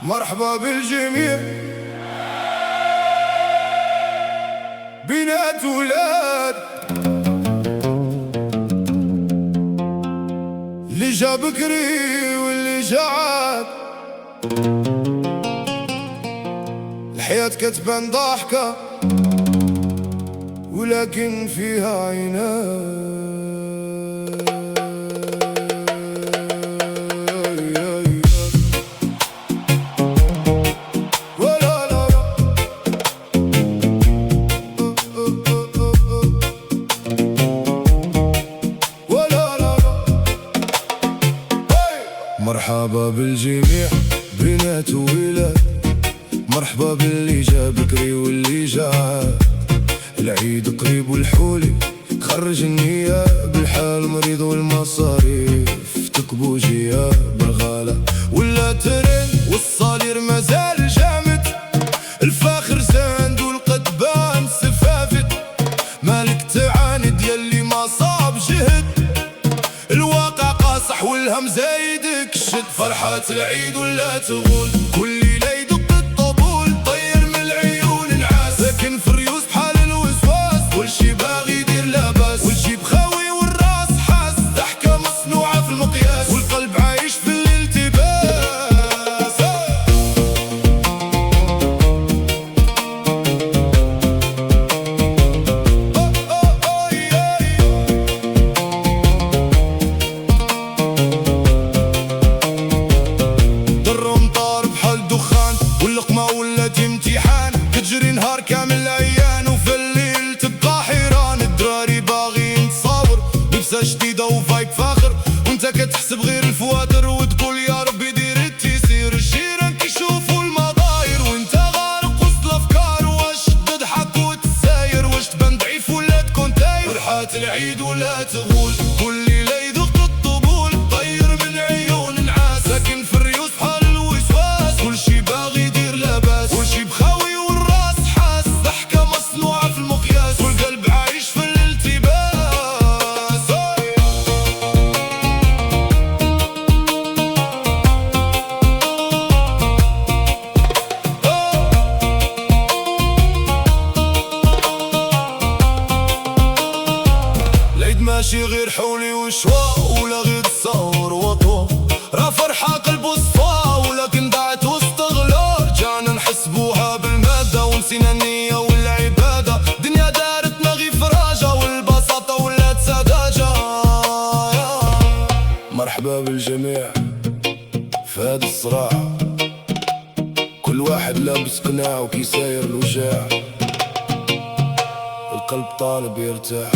مرحبا بالجميع، بنات ولاد، اللي جا بكري واللي جا عاد. الحياة كتبان ضاحكة ولكن فيها عناد. مرحبا بالجميع، بنات وولاد، مرحبا باللي جا بكري واللي جا عاد. العيد قريب والحولي خرج النية، بالحال مريض والمصاريف تكبوجية، بالغالة ولا ترن والصالير مازال جامد. الفاخر زاند والقدبان سفافت، مالك تعاند يلي ما صاب جهد. الواقع قاصح والهم زايدك شد، فرحات العيد ولا تغول، كل ليلة يدق الطبول. طير من العيون العاس، لكن في الريوس بحال الوسواس، والشي باغي يدير لاباس، والشي بخاوي والراس حاس. ضحكة مصنوعة في المقياس، والقلب عايش في الالتباس. واللقمة ولات امتحان، كتجري نهار كامل عيان، وفي الليل تبقى حيران. الدراري باغيين تصاور لبسة جديدة وفايب فاخر، وانت كتحسب غير الفواتر وتقول يا ربي دير التيسير. الجيران كيشوفوا المضاير وانت غارق وسط الافكار، واش تضحك وتساير، واش تبان ضعيف ولا تكون تاير. فرحات العيد ولا تغول، كل ليلة يذوق الطبول. طير من عيون النعاس، لكن في الريوس بحال الوسواس، كل شي باغي يدير لاباس، والشي بخاوي والراس حاس. ضحكة مصنوعة في المقياس، والقلب عايش في الالتباس. العيد ماشي غير حولي وشوا، ولا غير تصور وطوا. راه فرحة قلبو صفا، ولكن ضاعت وسط غلور. جانا نحسبوها بالمادة ونسينا النية والعبادة. دنيا دارتنا غير فراجة، والبساطة ولات سذاجة. مرحبا بالجميع في هاد الصراع، كل واحد لابس قناع وكيساير الوجاع. القلب طالب يرتاح.